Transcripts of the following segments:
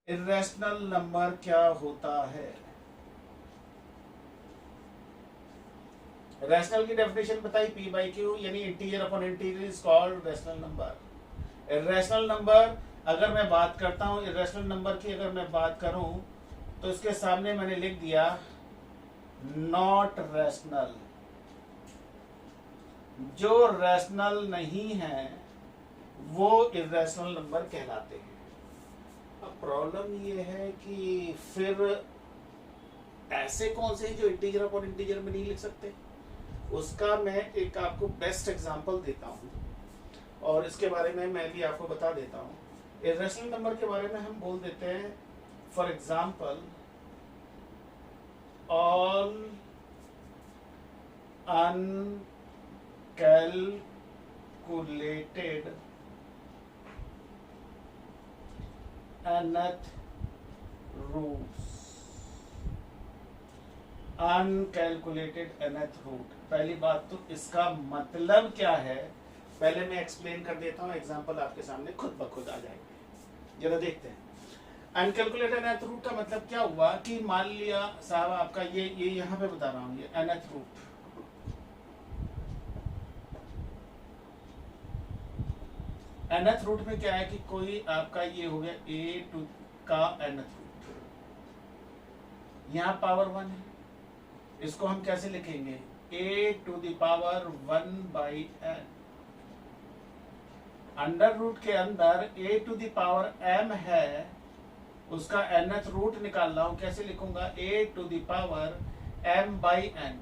Irrational number क्या होता है? रैशनल की डेफिनेशन बताई, पी बाई क्यू यानी integer upon integer is called rational number. Irrational number अगर मैं बात करता हूँ, इर्रेशनल नंबर की अगर मैं बात करूँ तो इसके सामने मैंने लिख दिया नॉट रैशनल। जो रैशनल नहीं है वो इर्रेशनल नंबर कहलाते हैं। अब प्रॉब्लम ये है कि फिर ऐसे कौन से जो इंटीजर अपॉन इंटीजर में नहीं लिख सकते, उसका मैं एक आपको बेस्ट एग्जांपल देता हूँ और इसके बारे में मैं भी आपको बता देता हूँ। इर्रेशनल नंबर के बारे में हम बोल देते हैं for example all uncalculated nth roots. Uncalculated nth root, पहली बात तो इसका मतलब क्या है पहले मैं एक्सप्लेन कर देता हूँ, एग्जांपल आपके सामने खुद ब खुद आ जाएंगे। जरा देखते हैं अनकैलकुलेटेड nth रूट का मतलब क्या हुआ कि मान लिया साहब आपका ये यहाँ पे बता रहा हूँ, ये nth रूट, nth रूट में क्या है कि कोई आपका ये हो गया a टू का nth रूट, यहाँ पावर 1 है, इसको हम कैसे लिखेंगे a to the power 1 by n। Under root के अंदर a to the power m है, उसका nth रूट निकाल रहा हूं, कैसे लिखूंगा a to the power m by n।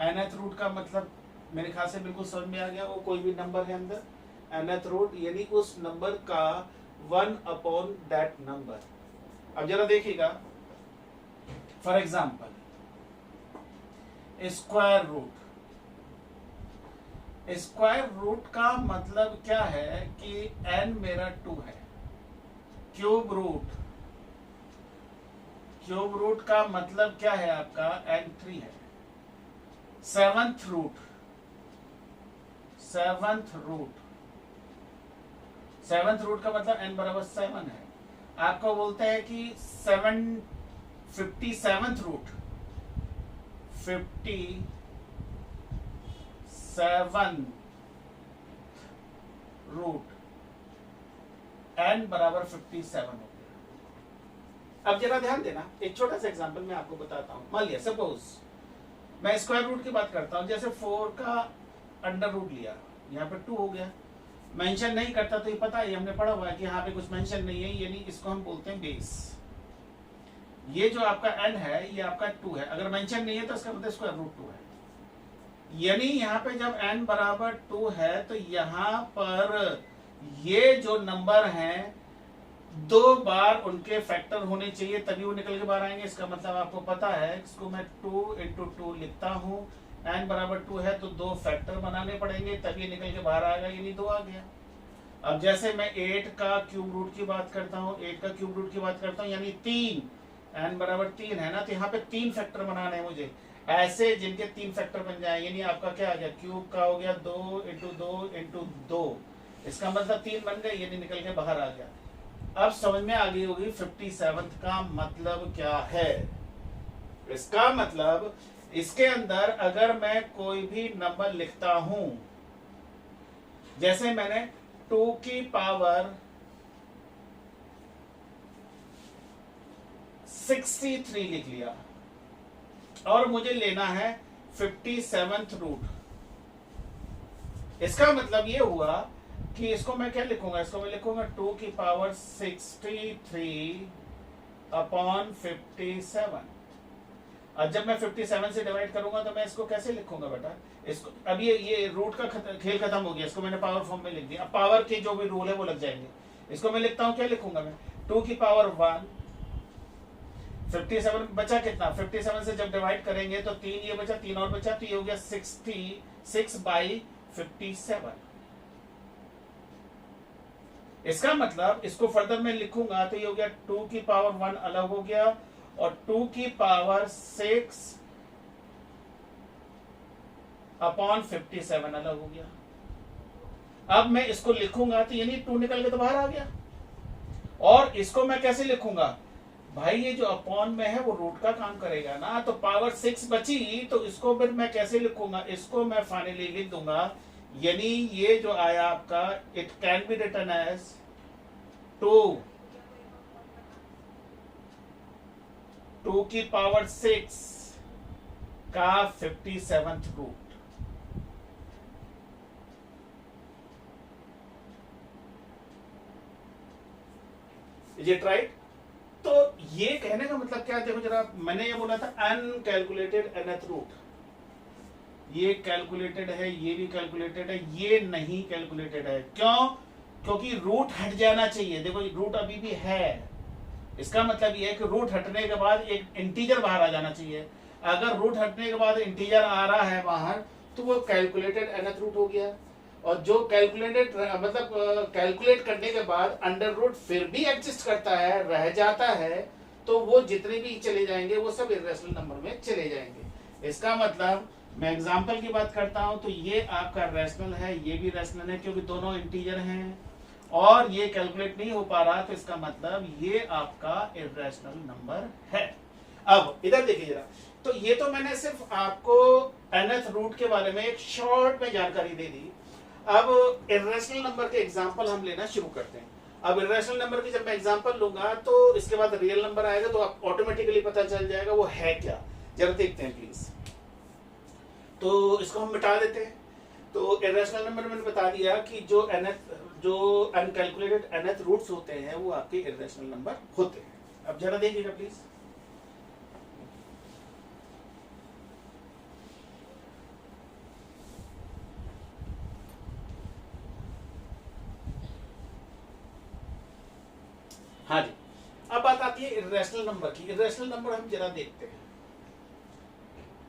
nth root का मतलब मेरे ख्याल से बिल्कुल समझ में आ गया, वो कोई भी नंबर है अंदर nth रूट यानी उस नंबर का 1 अपॉन दैट नंबर। अब जरा देखिएगा for example square root, square root का मतलब क्या है कि n मेरा 2 है। क्यूब रूट, क्यूब रूट का मतलब क्या है आपका n 3 है। Seventh root, seventh root, seventh root का मतलब n बराबर 7 है। आपको बोलते हैं कि 57th रूट, 57 रूट n बराबर 57 हो गया। अब जरा ध्यान देना, एक छोटा सा एग्जांपल मैं आपको बताता हूं। मान लिया सपोज मैं स्क्वायर रूट की बात करता हूं, जैसे 4 का अंडर रूट लिया, यहाँ पे 2 हो गया। मेंशन नहीं करता तो ये पता है, हमने पढ़ा हुआ है कि यहाँ पे कुछ मेंशन नहीं है, यानी इसको हम बोलते हैं बेस। ये जो आपका n है ये आपका 2 है, अगर मेंशन नहीं है तो इसका मतलब स्क्वायर रूट 2 है। यानी यहाँ पे जब n बराबर 2 है तो यहाँ पर ये जो नंबर हैं 2 बार उनके फैक्टर होने चाहिए तभी वो निकल के बाहर आएंगे। इसका मतलब आपको पता है, इसको मैं 2 इंटू 2 लिखता हूँ, n बराबर 2 है तो 2 फैक्टर बनाने पड़ेंगे तभी निकल के बाहर आएगा, यानी 2 आ गया। अब जैसे मैं 8 का क्यूब रूट की बात करता हूँ, 8 का क्यूब रूट की बात करता हूँ यानी 3, n बराबर 3 है ना, तो यहाँ पे 3 फैक्टर बनाने हैं मुझे, ऐसे जिनके 3 फैक्टर बन जाए, यानी आपका क्या आ गया, क्यूब का हो गया 2 इंटू 2 इंटू 2, इसका मतलब 3 बन गए, यानी निकल के बाहर आ गया। अब समझ में आ गई होगी 57 का मतलब क्या है। इसका मतलब इसके अंदर अगर मैं कोई भी नंबर लिखता हूं, जैसे मैंने 2 की पावर 63 लिख लिया और मुझे लेना है 57th रूट, इसका मतलब ये हुआ कि इसको मैं क्या लिखूंगा, इसको मैं लिखूंगा 2 की पावर 63 अपॉन 57। और जब मैं 57 से डिवाइड करूंगा तो मैं इसको कैसे लिखूंगा बेटा, इसको अब ये रूट का खेल खत्म हो गया, इसको मैंने पावर फॉर्म में लिख दिया। अब पावर के जो भी रूल है वो लग जाएंगे। इसको मैं लिखता हूं, क्या लिखूंगा मैं, 2 की पावर 1, 57 बचा कितना, 57 से जब डिवाइड करेंगे तो 3 ये बचा, 3 और बचा, तो ये हो गया 66 बाई 57। इसका मतलब इसको फर्दर में लिखूंगा तो ये हो गया 2 की पावर 1 अलग हो गया और 2 की पावर 6 अपॉन 57 अलग हो गया। अब मैं इसको लिखूंगा तो यानी 2 निकल के तो बाहर आ गया, और इसको मैं कैसे लिखूंगा भाई, ये जो अपॉन में है वो रूट का काम करेगा ना, तो पावर 6 बची, तो इसको फिर मैं कैसे लिखूंगा, इसको मैं फाइनली लिख दूंगा, यानी ये जो आया आपका, it can be written as 2 की पावर 6 का 57th root. Is it right? तो ये कहने का मतलब क्या, देखो जरा, मैंने ये बोला था अनकैलकुलेटेड nth रूट, ये कैलकुलेटेड है, ये भी कैलकुलेटेड है, ये नहीं कैलकुलेटेड है। क्यों? क्योंकि रूट हट जाना चाहिए। देखो रूट अभी भी है, इसका मतलब ये है कि रूट हटने के बाद एक इंटीजर बाहर आ जाना चाहिए। अगर रूट हटने के बाद इंटीजर आ रहा है बाहर, तो वो कैलकुलेटेड nth रूट हो गया। और जो कैलकुलेटेड मतलब कैलकुलेट करने के बाद अंडर रूट फिर भी एग्जिस्ट करता है, रह जाता है, तो वो जितने भी चले जाएंगे वो सब इर्रेशनल नंबर में चले जाएंगे। इसका मतलब मैं एग्जांपल की बात करता हूं, तो ये आपका रैशनल है, ये भी रैशनल है, क्योंकि दोनों इंटीजर हैं, और ये कैलकुलेट नहीं हो पा रहा, तो इसका मतलब ये आपका इर्रेशनल नंबर है। अब इधर देखिए जरा, तो ये तो मैंने सिर्फ आपको nth रूट के बारे में एक शॉर्ट में जानकारी दे दी। अब इर्रेशनल नंबर के एग्जांपल हम लेना शुरू करते हैं। अब इर्रेशनल नंबर की जब मैं एग्जांपल लूंगा, तो इसके बाद रियल नंबर आएगा, तो आप ऑटोमेटिकली पता चल जाएगा वो है क्या। जरा देखते हैं प्लीज। तो इसको हम मिटा देते हैं। तो इर्रेशनल नंबर मैंने बता दिया कि जो अनकैलकुलेटेड nth रूट्स होते हैं वो आपके इर्रेशनल नंबर होते हैं। अब जरा देखिएगा प्लीज। हाँ जी, अब बात आती है इर्रेशनल नंबर की। इर्रेशनल नंबर हम जरा देखते हैं।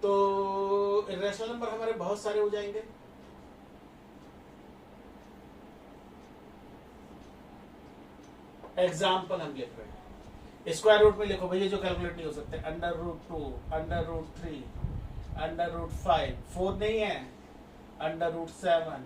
तो इर्रेशनल नंबर हमारे बहुत सारे हो जाएंगे। एग्जाम्पल हम लिख रहे हैं, स्क्वायर रूट में लिखो भैया जो कैलकुलेट नहीं हो सकते, under root 2, under root 3, under root 5, 4 नहीं है, under root 7,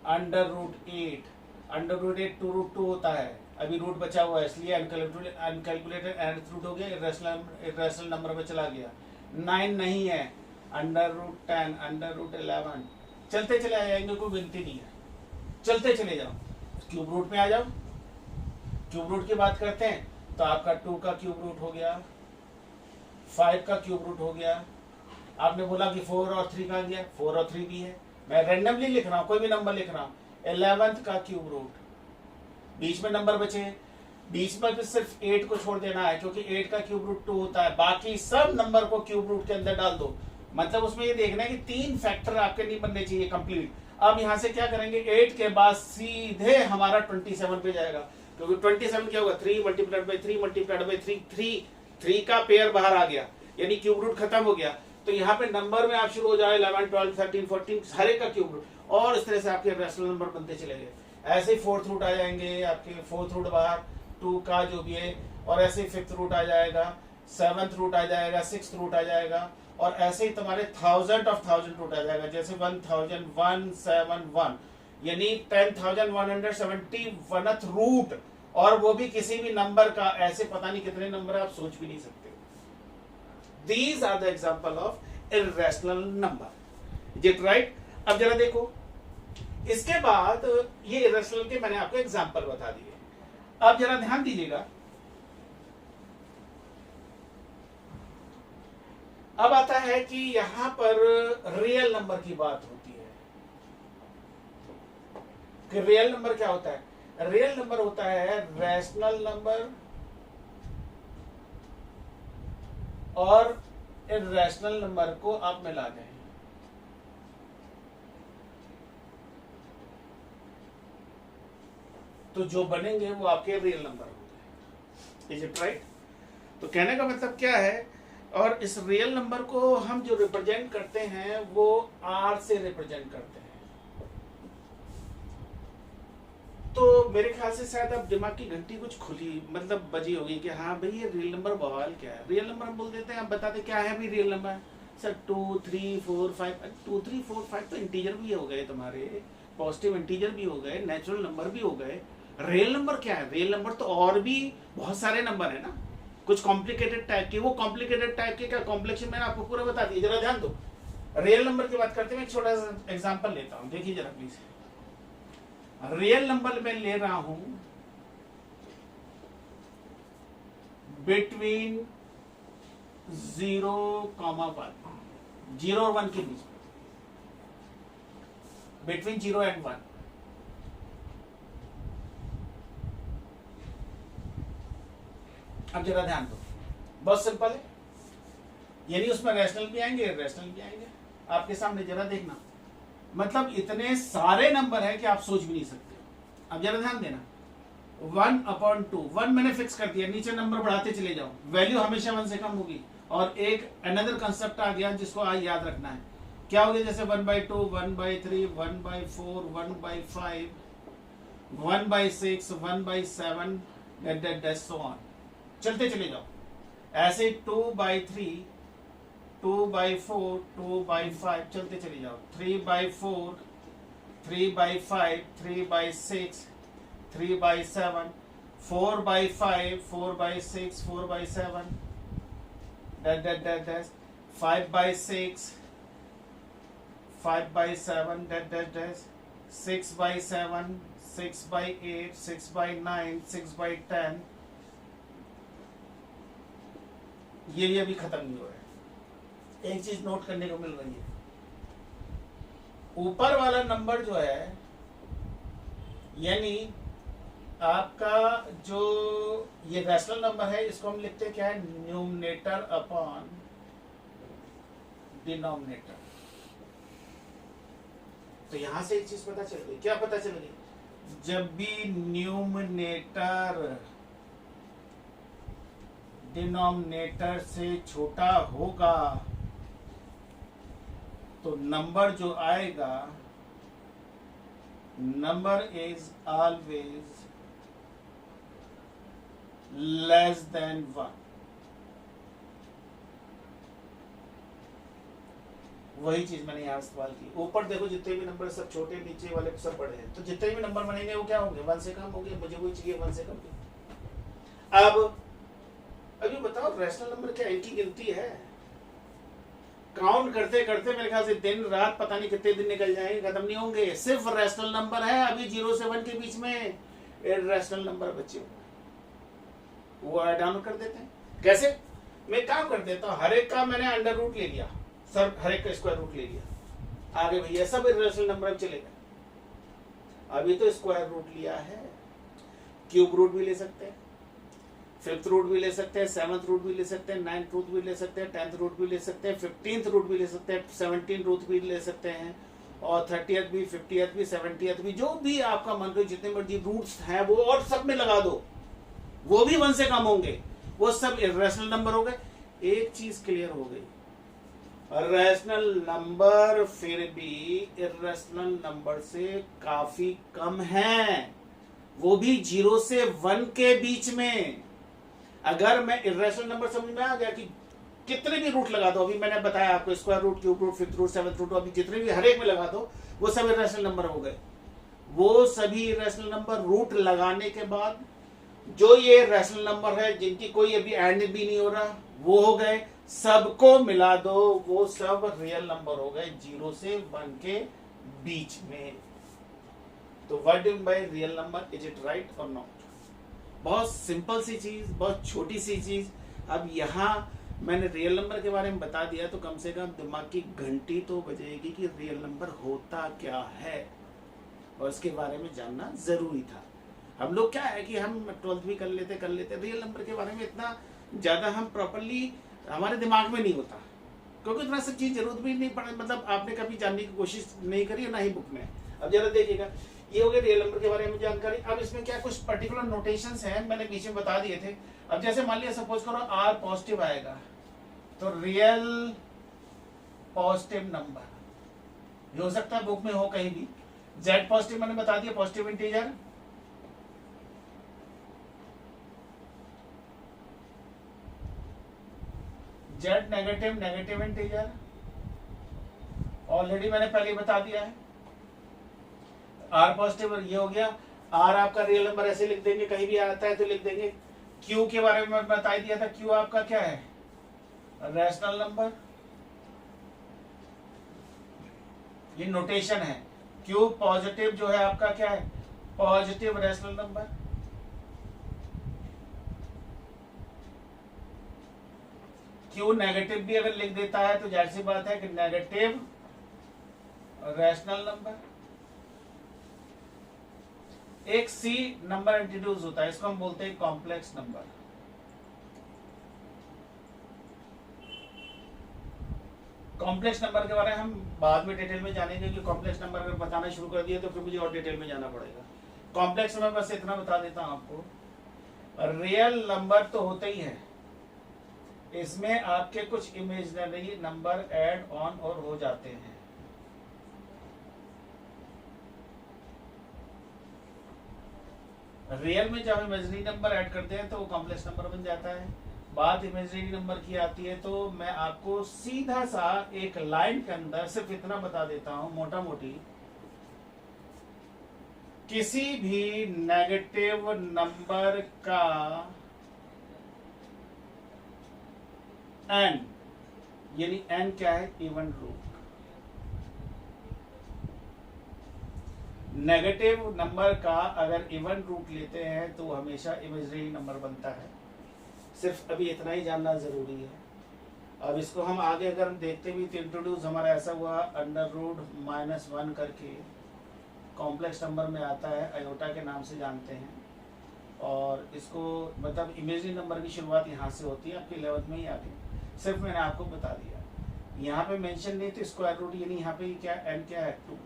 under root 8, under root 8 2 root 2 होता है, अभी रूट बचा हुआ है, इसलिए अनकैलकुलेटेड nth रूट हो गया, इर्रेशनल नंबर में चला गया। 9 नहीं है, अंडर रूट 10, अंडर रूट 11, चलते चले जाएंगे, कोई गिनती नहीं है, चलते चले जाओ। क्यूब रूट में आ जाओ। क्यूब रूट की बात करते हैं, तो आपका 2 का क्यूब रूट हो गया, 5 का क्यूब रूट हो गया। आपने बोला कि 4 और 3 का गया, 4 और 3 भी है, मैं रैंडमली लिख रहा हूं, कोई भी नंबर लिख रहा हूं। 11th का क्यूब रूट, बीच में नंबर बचे, बीच में भी सिर्फ 8 को छोड़ देना है, क्योंकि 8 का क्यूब रूट 2 होता है, बाकी सब नंबर को क्यूब रूट के अंदर डाल दो। मतलब उसमें ये देखना है कि 3 फैक्टर आपके नहीं बनने चाहिए कंप्लीट। अब यहां से क्या करेंगे, 8 के बाद सीधे हमारा 27 पे जाएगा, क्योंकि 27 क्या होगा, 3 मल्टीप्लाइड बाई 3 मल्टीप्लाइड बाई 3, 3 का पेयर बाहर आ गया, यानी क्यूब रूट खत्म हो गया। तो यहाँ पे नंबर में आप शुरू हो जाए 11, 12, 13, 14 हर एक का क्यूब रूट, और इस तरह से आपके रैशनल नंबर बनते चले गए। ऐसे ही 4th रूट आ जाएंगे आपके, 4th रूट बाहर 2 का जो भी है, और ऐसे ही 5th रूट आ जाएगा, 7th रूट आ जाएगा, 6th रूट आ जाएगा, और ऐसे ही तुम्हारे 1000 ऑफ 1000 रूट आ जाएगा, जैसे 1171, यानी 10,171th रूट, और वो भी किसी भी नंबर का। ऐसे पता नहीं कितने नंबर आप सोच भी नहीं सकते। These are the example of irrational number. Is it right? अब जरा देखो, इसके बाद ये irrational के मैंने आपको एग्जाम्पल बता दिए। अब जरा ध्यान दीजिएगा, अब आता है कि यहां पर रियल नंबर की बात होती है कि रियल नंबर क्या होता है। रियल नंबर होता है रैशनल नंबर और इर्रेशनल नंबर को आप मिला दें, तो जो बनेंगे वो आपके रियल नंबर होंगे। Is it right? तो कहने का मतलब क्या है, और इस रियल नंबर को हम जो रिप्रेजेंट करते हैं वो R से रिप्रेजेंट करते हैं। तो मेरे ख्याल से शायद अब दिमाग की घंटी कुछ खुली, मतलब बजी होगी कि हाँ भाई ये रियल नंबर बवाल क्या है। रियल नंबर हम बोल देते हैं, आप बताते क्या है भाई रियल नंबर। सर 2, 3, 4, 5, 2, 3, 4, 5 तो इंटीजर भी हो गए तुम्हारे, पॉजिटिव इंटीजर भी हो गए, नेचुरल नंबर भी हो गए। रियल नंबर क्या है? रियल नंबर तो और भी बहुत सारे नंबर है ना, कुछ कॉम्प्लिकेटेड टाइप के। वो कॉम्प्लिकेटेड टाइप के का कॉम्प्लेक्शन मैंने आपको पूरा बता दिया, जरा ध्यान दो। रियल नंबर की बात करते हैं, एक छोटा सा एग्जांपल लेता हूं, देखिए जरा प्लीज। रियल नंबर में ले रहा हूं बिटवीन 0,1, 0 और 1 के बीच में, बिटवीन 0 एंड 1। अब जरा ध्यान दो, बहुत सिंपल है, यानी उसमें रैशनल भी आएंगे, इररेशनल भी आएंगे। आपके सामने जरा देखना, मतलब इतने सारे नंबर है कि आप सोच भी नहीं सकते। अब जरा ध्यान देना, 1/2, 1 मैंने फिक्स कर दिया, नीचे नंबर बढ़ाते चले जाओ, वैल्यू हमेशा 1 से कम होगी। और एक अनदर कंसेप्ट आ गया जिसको आज याद रखना है, क्या हो गया? जैसे 1/2, 1/3, 1/4, 1/5, 1/6, 1/7, so on, चलते चले जाओ। ऐसे 2/3, 2/4, 2/5 चलते चले जाओ, 3/4, 3/5, 3/6, 3/7, 4/5, 4/6, 4/7, 5/6, 5/7, 6/7, 6/8, 6/9, 6/10। ये भी अभी खत्म नहीं हो रहा है। एक चीज नोट करने को मिल रही है, ऊपर वाला नंबर जो है, यानी आपका जो ये रैशनल नंबर है, इसको हम लिखते हैं क्या है? Numerator upon denominator. तो यहां से एक चीज पता चल गई, क्या पता चल गई? जब भी न्यूमरेटर डिनोमिनेटर से छोटा होगा तो नंबर जो आएगा, number is always less than 1। वही चीज मैंने यहां इस्तेमाल की। ऊपर देखो जितने भी नंबर सब छोटे, नीचे वाले सब बड़े हैं, तो जितने भी नंबर बनेंगे वो क्या होंगे? 1 से कम होंगे। मुझे वही चाहिए 1 से कम। अब अभी बताओ, रैशनल नंबर क्या इनकी गिनती है? काउंट करते करते मेरे ख्याल से दिन रात पता नहीं कितने दिन निकल जाएंगे, खत्म नहीं होंगे। सिर्फ रैशनल नंबर है, अभी 0 से 1 के बीच में इररेशनल नंबर बचे हुए, वो ऐड ऑन कर देते हैं। कैसे? मैं काम कर देता हूं, हर एक का मैंने अंडर रूट ले लिया, सर हर एक का स्क्वायर रूट ले लिया, आगे भैया सब इररेशनल नंबर चलेगा। अभी तो स्क्वायर रूट लिया है, क्यूब रूट भी ले सकते हैं, 5th रूट भी ले सकते हैं, 7th रूट भी ले सकते हैं, 9th रूट भी ले सकते हैं, 10th रूट भी ले सकते हैं, 15th रूट भी ले सकते हैं, 17th रूट भी ले सकते हैं, और 30th भी, 50th भी, 70th भी, जो भी आपका मन करे जितने मर्जी रूट्स हैं वो और सब में लगा दो, वो भी 1 से कम होंगे, वो सब इररेशनल नंबर हो गए। एक चीज क्लियर हो गई, रैशनल नंबर फिर भी इररेशनल नंबर से काफी कम है, वो भी 0 से 1 के बीच में। अगर मैं इररेशनल नंबर समझ में आ गया कि कितने भी रूट लगा दो, अभी मैंने बताया आपको, square root, cube root, 5th root, 7th root, अभी जितने भी हर एक में लगा दो, वो सब इररेशनल नंबर हो गए। वो सभी इररेशनल नंबर रूट लगाने के बाद जो ये रैशनल नंबर है जिनकी कोई अभी एंड भी नहीं हो रहा, वो हो गए, सबको मिला दो, वो सब रियल नंबर हो गए 0 से 1 के बीच में। तो what do by real number? Is it right और नॉट? बहुत सिंपल सी चीज, बहुत छोटी सी चीज। अब यहाँ मैंने रियल नंबर के बारे में बता दिया, तो कम से कम दिमाग की घंटी तो बजेगी कि रियल नंबर होता क्या है, और इसके बारे में जानना जरूरी था। हम लोग क्या है कि हम 12th भी कर लेते रियल नंबर के बारे में इतना ज्यादा हम प्रॉपरली हमारे दिमाग में नहीं होता, क्योंकि इतना सब चीज जरूरत भी नहीं पड़ा, मतलब आपने कभी जानने की कोशिश नहीं करी ना ही बुक में। अब जरा देखिएगा, ये हो गया रियल नंबर के बारे में जानकारी। अब इसमें क्या कुछ पर्टिकुलर नोटेशंस हैं, मैंने बीच में बता दिए थे। अब जैसे मान लिया सपोज करो R पॉजिटिव आएगा, तो रियल पॉजिटिव नंबर ये हो सकता है बुक में हो कहीं भी। Z पॉजिटिव मैंने बता दिया, positive integer. Z negative, negative integer already मैंने पहले बता दिया है। R पॉजिटिव ये हो गया। आर आपका रियल नंबर ऐसे लिख देंगे, कहीं भी आता है तो लिख देंगे। क्यू के बारे में बता दिया था, क्यू आपका क्या है, रैशनल नंबर, ये नोटेशन है। क्यू पॉजिटिव जो है आपका क्या है, positive rational number. Q negative भी अगर लिख देता है तो जाहिर सी बात है कि नेगेटिव रैशनल नंबर। एक सी नंबर इंट्रोड्यूस होता है, इसको हम बोलते हैं कॉम्प्लेक्स नंबर। कॉम्प्लेक्स नंबर के बारे में हम बाद में डिटेल में जानेंगे कि कॉम्प्लेक्स नंबर अगर बताना शुरू कर दिया तो फिर मुझे और डिटेल में जाना पड़ेगा। कॉम्प्लेक्स नंबर बस इतना बता देता हूं आपको, रियल नंबर तो होते ही है, इसमें आपके कुछ इमेजिनरी नंबर ऐड ऑन और हो जाते हैं। रियल में जब हम इमेजिनरी नंबर ऐड करते हैं तो वो कॉम्प्लेक्स नंबर बन जाता है। बात इमेजिनरी नंबर की आती है तो मैं आपको सीधा सा एक लाइन के अंदर सिर्फ इतना बता देता हूं मोटा मोटी, किसी भी नेगेटिव नंबर का n, यानी n क्या है, इवन रूट। नेगेटिव नंबर का अगर इवन रूट लेते हैं तो हमेशा इमेजिनरी नंबर बनता है। सिर्फ अभी इतना ही जानना जरूरी है। अब इसको हम आगे अगर हम देखते भी तो इंट्रोड्यूस हमारा ऐसा हुआ, अंडर रूट -1 करके कॉम्प्लेक्स नंबर में आता है, आयोटा के नाम से जानते हैं। और इसको मतलब इमेजिनरी नंबर की शुरुआत यहाँ से होती है, आपके 11th में ही आगे, सिर्फ मैंने आपको बता दिया। यहाँ पे मेंशन नहीं तो स्क्वायर रूट, यानी यहाँ पे क्या n क्या है 2,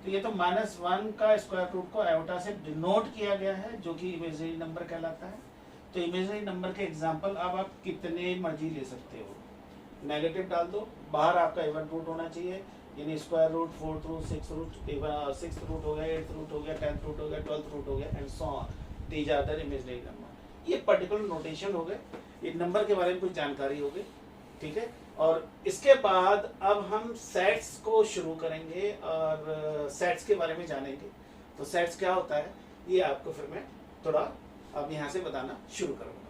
तो ये तो -1 का स्क्वायर रूट को आयोटा से डिनोट किया गया है, जो कि इमेजिनरी नंबर कहलाता है। तो इमेजिनरी नंबर के एग्जाम्पल अब आप कितने मर्जी ले सकते हो, नेगेटिव डाल दो, बाहर आपका इवन रूट होना चाहिए, यानी square root, 4th root, 6th root, 6th root हो गया, 8th रूट हो गया, 10th रूट हो गया, 12th रूट हो गया, and so on, these are the imaginary number. ये पर्टिकुलर नोटेशन हो गए, ये नंबर के बारे में कुछ जानकारी हो गई, ठीक है। और इसके बाद अब हम सेट्स को शुरू करेंगे और सेट्स के बारे में जानेंगे। तो सेट्स क्या होता है ये आपको फिर मैं थोड़ा अब यहाँ से बताना शुरू करूँगा।